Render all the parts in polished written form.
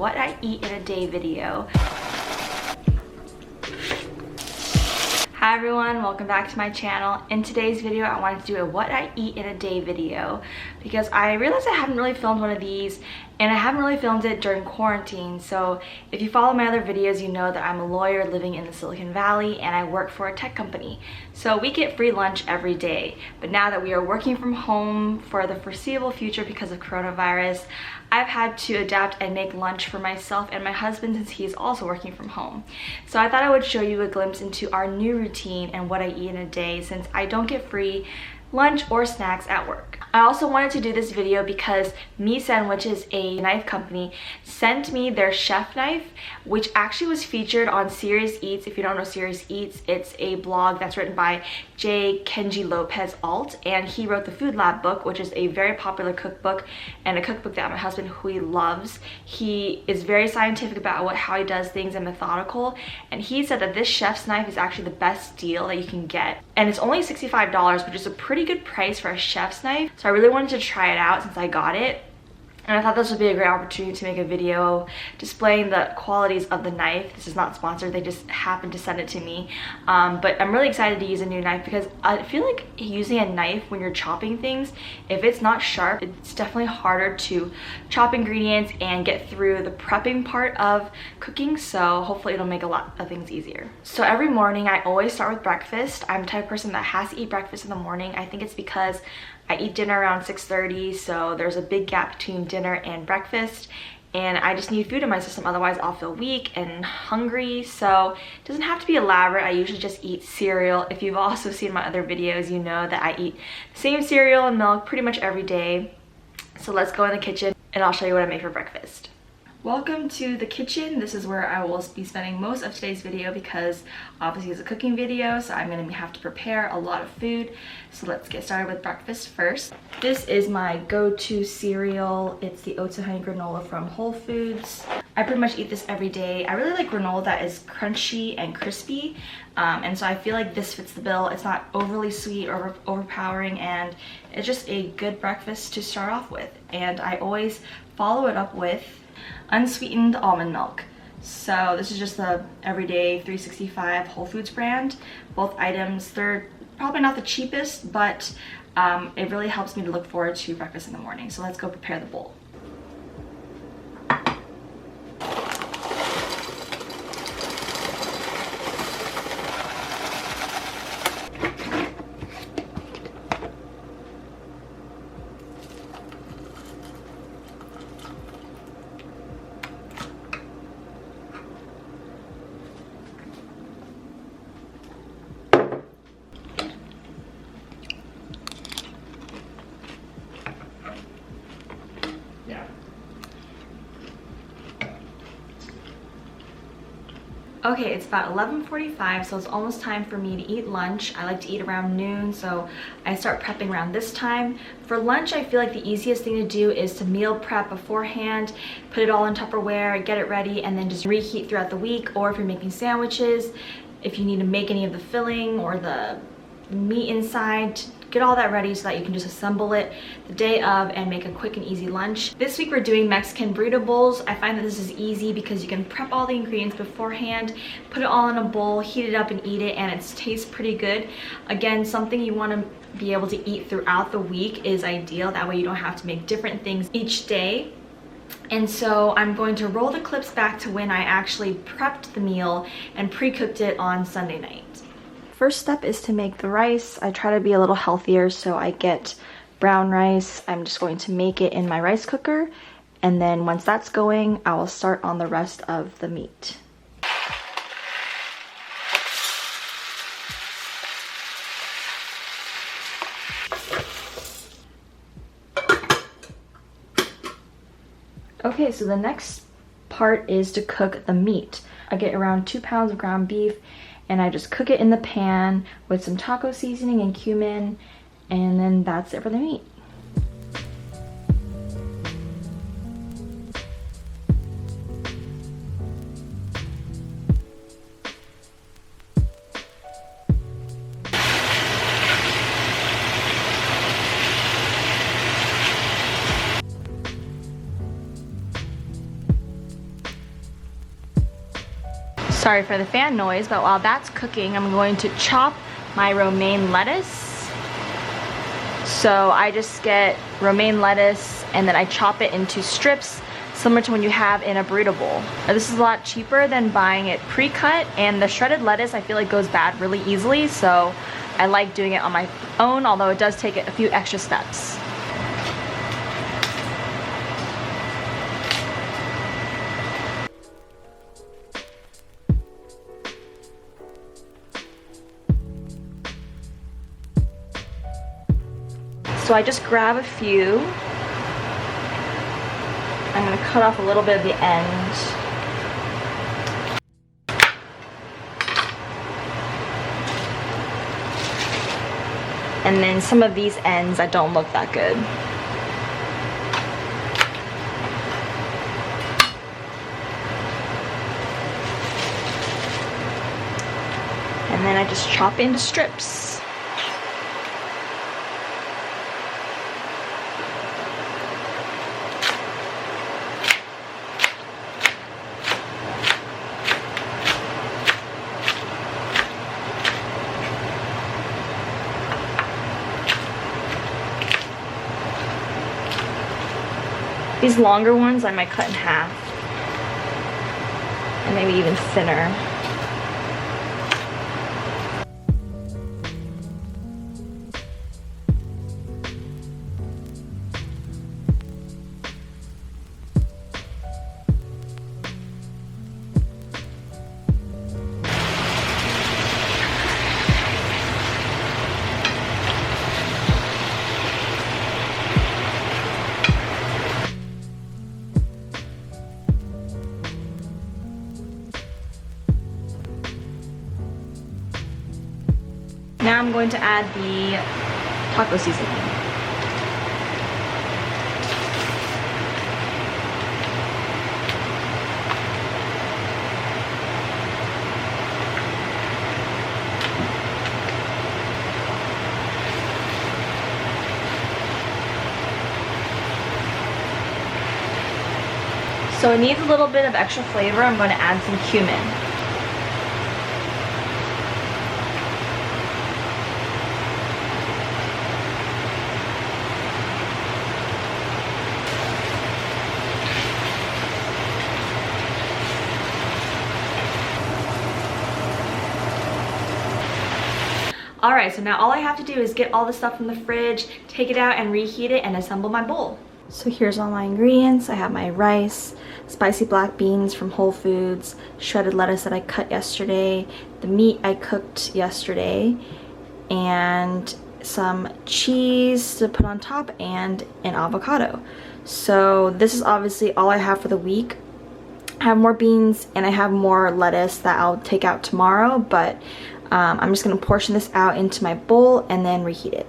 what I eat in a day video. Hi everyone, welcome back to my channel. In today's video, I wanted to do a what I eat in a day video because I realized I haven't really filmed one of these and I haven't really filmed it during quarantine. So if you follow my other videos, you know that I'm a lawyer living in the Silicon Valley and I work for a tech company. So we get free lunch every day. But now that we are working from home for the foreseeable future because of coronavirus, I've had to adapt and make lunch for myself and my husband since he's also working from home. So I thought I would show you a glimpse into our new routine and what I eat in a day since I don't get free lunch or snacks at work. I also wanted to do this video because Misen, which is a knife company, sent me their chef knife, which actually was featured on Serious Eats. If you don't know Serious Eats, it's a blog that's written by J. Kenji Lopez Alt, and he wrote the Food Lab book, which is a very popular cookbook and a cookbook that my husband Hui loves. He is very scientific about how he does things and methodical, and he said that this chef's knife is actually the best deal that you can get, and it's only $65, which is a pretty good price for a chef's knife. So I really wanted to try it out since I got it. And I thought this would be a great opportunity to make a video displaying the qualities of the knife. This is not sponsored, they just happened to send it to me. But I'm really excited to use a new knife because I feel like using a knife when you're chopping things, if it's not sharp, it's definitely harder to chop ingredients and get through the prepping part of cooking. So hopefully it'll make a lot of things easier. So every morning I always start with breakfast. I'm the type of person that has to eat breakfast in the morning. I think it's because I eat dinner around 6:30, so there's a big gap between dinner and breakfast, and I just need food in my system, otherwise I'll feel weak and hungry. So it doesn't have to be elaborate. I usually just eat cereal. If you've also seen my other videos, you know that I eat the same cereal and milk pretty much every day. So let's go in the kitchen and I'll show you what I make for breakfast. Welcome to the kitchen. This is where I will be spending most of today's video because obviously it's a cooking video, so I'm going to have to prepare a lot of food. So let's get started with breakfast first. This is my go-to cereal. It's the Oats and Honey granola from Whole Foods. I pretty much eat this every day. I really like granola that is crunchy and crispy, and so I feel like this fits the bill. It's not overly sweet or overpowering, and it's just a good breakfast to start off with. And I always follow it up with unsweetened almond milk. So this is just the everyday 365 Whole Foods brand. Both items, they're probably not the cheapest, but it really helps me to look forward to breakfast in the morning. So let's go prepare the bowl. Okay, it's about 11:45, so it's almost time for me to eat lunch. I like to eat around noon, so I start prepping around this time. For lunch, I feel like the easiest thing to do is to meal prep beforehand, put it all in Tupperware, get it ready, and then just reheat throughout the week. Or if you're making sandwiches, if you need to make any of the filling or the meat inside, get all that ready so that you can just assemble it the day of and make a quick and easy lunch. This week we're doing Mexican burrito bowls. I find that this is easy because you can prep all the ingredients beforehand, put it all in a bowl, heat it up and eat it, and it tastes pretty good. Again, something you want to be able to eat throughout the week is ideal. That way you don't have to make different things each day. And so I'm going to roll the clips back to when I actually prepped the meal and pre-cooked it on Sunday night. First step is to make the rice. I try to be a little healthier, so I get brown rice. I'm just going to make it in my rice cooker, and then once that's going, I will start on the rest of the meat. Okay, so the next part is to cook the meat. I get around 2 pounds of ground beef, and I just cook it in the pan with some taco seasoning and cumin, and then that's it for the meat. Sorry for the fan noise, but while that's cooking, I'm going to chop my romaine lettuce. So I just get romaine lettuce and then I chop it into strips, similar to when you have in a burrito bowl. Now, this is a lot cheaper than buying it pre-cut, and the shredded lettuce I feel like goes bad really easily, so I like doing it on my own, although it does take a few extra steps. So I just grab a few. I'm gonna cut off a little bit of the end. And then some of these ends that don't look that good. And then I just chop into strips. These longer ones I might cut in half, and maybe even thinner. Now I'm going to add the taco seasoning. So it needs a little bit of extra flavor. I'm going to add some cumin. Alright, so now all I have to do is get all the stuff from the fridge, take it out and reheat it, and assemble my bowl. So here's all my ingredients. I have my rice, spicy black beans from Whole Foods, shredded lettuce that I cut yesterday, the meat I cooked yesterday, and some cheese to put on top, and an avocado. So this is obviously all I have for the week. I have more beans and I have more lettuce that I'll take out tomorrow, but I'm just going to portion this out into my bowl and then reheat it.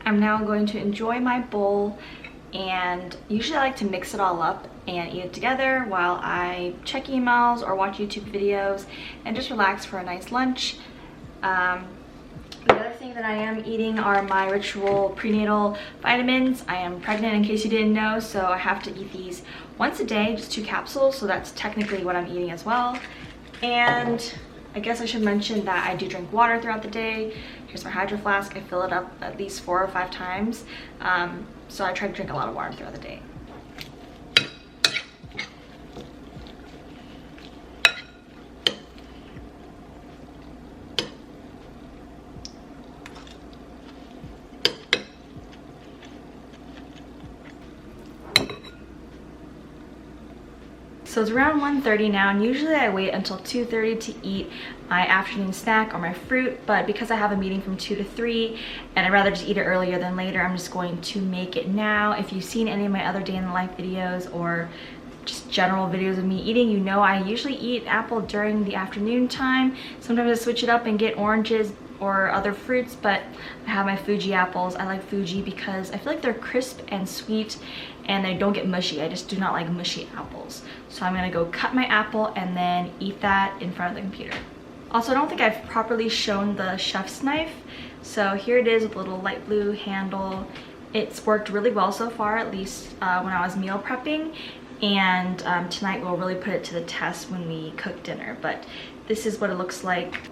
I'm now going to enjoy my bowl, and usually I like to mix it all up and eat it together while I check emails or watch YouTube videos and just relax for a nice lunch. The other thing that I am eating are my ritual prenatal vitamins. I am pregnant, in case you didn't know, so I have to eat these once a day, just 2 capsules, so that's technically what I'm eating as well. And I guess I should mention that I do drink water throughout the day. Here's my hydro flask. I fill it up at least 4 or 5 times. So I try to drink a lot of water throughout the day. So it's around 1:30 now, and usually I wait until 2:30 to eat my afternoon snack or my fruit, but because I have a meeting from 2 to 3 and I'd rather just eat it earlier than later, I'm just going to make it now. If you've seen any of my other day in the life videos or just general videos of me eating, you know I usually eat apple during the afternoon time. Sometimes I switch it up and get oranges or other fruits, but I have my Fuji apples. I like Fuji because I feel like they're crisp and sweet and they don't get mushy. I just do not like mushy apples. So I'm gonna go cut my apple and then eat that in front of the computer. Also, I don't think I've properly shown the chef's knife. So here it is with a little light blue handle. It's worked really well so far, at least when I was meal prepping. And tonight we'll really put it to the test when we cook dinner. But this is what it looks like.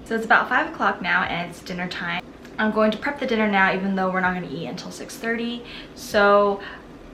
So it's about 5 o'clock now and it's dinner time. I'm going to prep the dinner now even though we're not going to eat until 6:30. So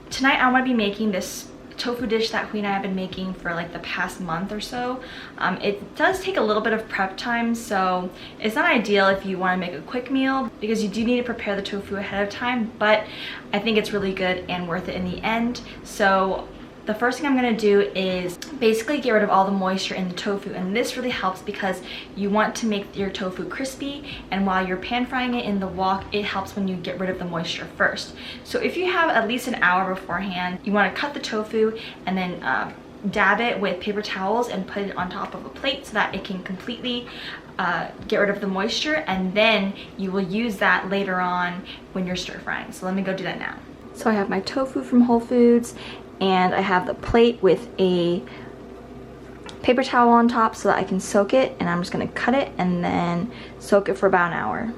tonight I want to be making this tofu dish that Hui and I have been making for like the past month or so. It does take a little bit of prep time, so it's not ideal if you want to make a quick meal because you do need to prepare the tofu ahead of time, but I think it's really good and worth it in the end. So the first thing I'm going to do is basically get rid of all the moisture in the tofu, and this really helps because you want to make your tofu crispy, and while you're pan frying it in the wok, it helps when you get rid of the moisture first. So if you have at least an hour beforehand, you want to cut the tofu and then dab it with paper towels and put it on top of a plate so that it can completely get rid of the moisture, and then you will use that later on when you're stir frying. So let me go do that now. So I have my tofu from Whole Foods, and I have the plate with a paper towel on top so that I can soak it, and I'm just gonna cut it and then soak it for about an hour.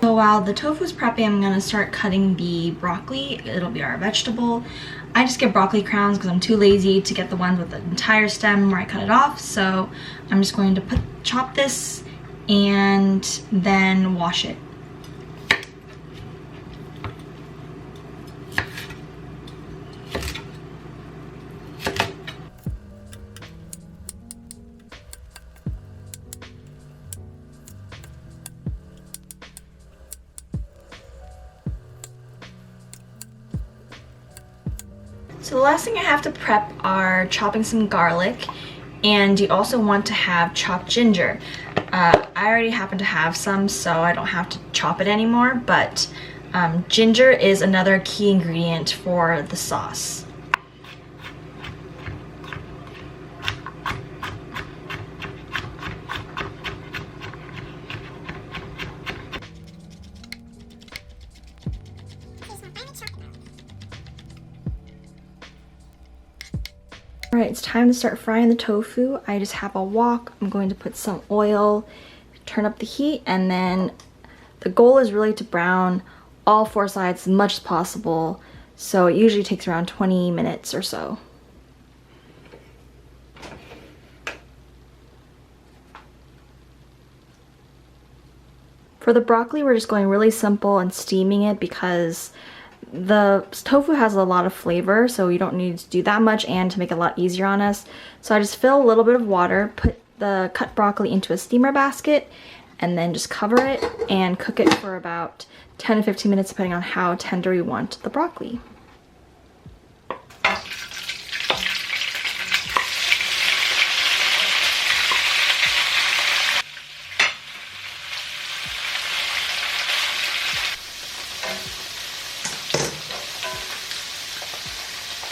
So while the tofu's prepping, I'm gonna start cutting the broccoli. It'll be our vegetable. I just get broccoli crowns because I'm too lazy to get the ones with the entire stem where I cut it off. So I'm just going to chop this and then wash it. So the last thing I have to prep are chopping some garlic, and you also want to have chopped ginger. I already happen to have some, so I don't have to chop it anymore, but ginger is another key ingredient for the sauce. Alright, it's time to start frying the tofu. I just have a wok. I'm going to put some oil, turn up the heat, and then the goal is really to brown all 4 sides as much as possible. So it usually takes around 20 minutes or so. For the broccoli, we're just going really simple and steaming it because the tofu has a lot of flavor, so you don't need to do that much, and to make it a lot easier on us. So I just fill a little bit of water, put the cut broccoli into a steamer basket, and then just cover it and cook it for about 10 to 15 minutes depending on how tender we want the broccoli.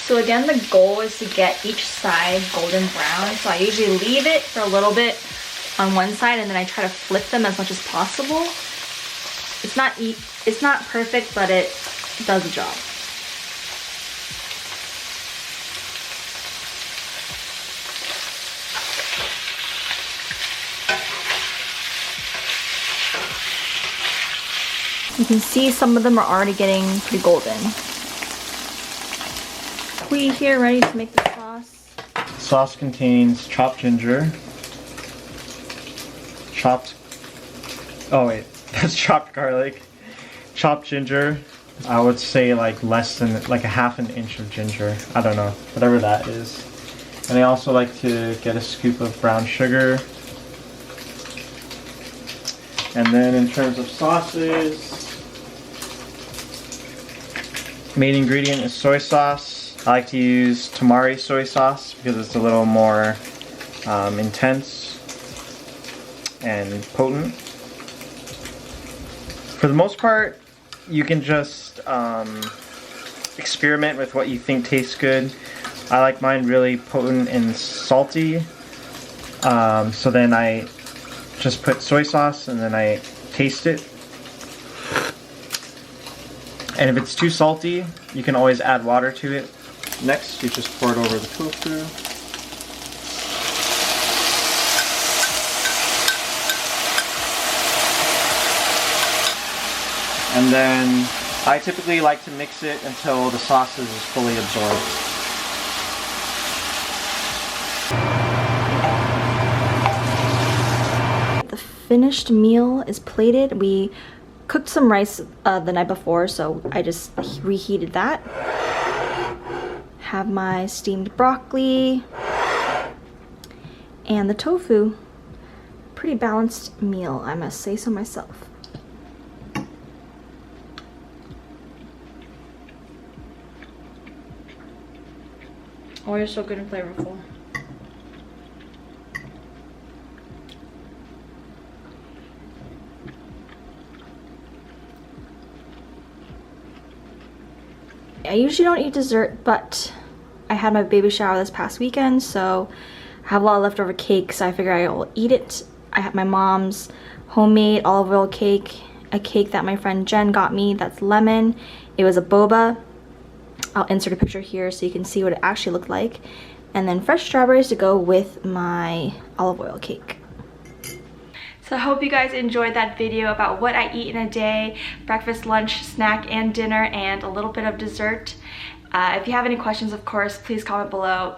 So again, the goal is to get each side golden brown. So I usually leave it for a little bit on one side and then I try to flip them as much as possible. It's not perfect, but it does the job. You can see some of them are already getting pretty golden. We here ready to make the sauce. Sauce contains chopped ginger, that's chopped garlic, chopped ginger. I would say like less than like a half an inch of ginger. I don't know, whatever that is. And I also like to get a scoop of brown sugar. And then in terms of sauces, main ingredient is soy sauce. I like to use Tamari soy sauce because it's a little more intense and potent. For the most part, you can just experiment with what you think tastes good. I like mine really potent and salty. So then I just put soy sauce and then I taste it. And if it's too salty, you can always add water to it. Next, you just pour it over the tofu. And then I typically like to mix it until the sauce is fully absorbed. The finished meal is plated. We cooked some rice the night before, so I just reheated that. Have my steamed broccoli and the tofu. Pretty balanced meal, I must say so myself. Oh, you're so good and flavorful. I usually don't eat dessert, but I had my baby shower this past weekend, so I have a lot of leftover cake, so I figure I will eat it. I have my mom's homemade olive oil cake, a cake that my friend Jen got me that's lemon. It was a boba. I'll insert a picture here so you can see what it actually looked like. And then fresh strawberries to go with my olive oil cake. So I hope you guys enjoyed that video about what I eat in a day, breakfast, lunch, snack, and dinner, and a little bit of dessert. If you have any questions, of course, please comment below.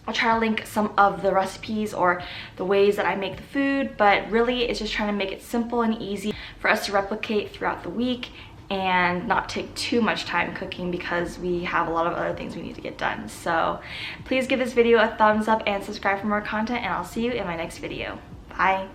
I'll try to link some of the recipes or the ways that I make the food, but really it's just trying to make it simple and easy for us to replicate throughout the week and not take too much time cooking because we have a lot of other things we need to get done. So please give this video a thumbs up and subscribe for more content, and I'll see you in my next video. Bye.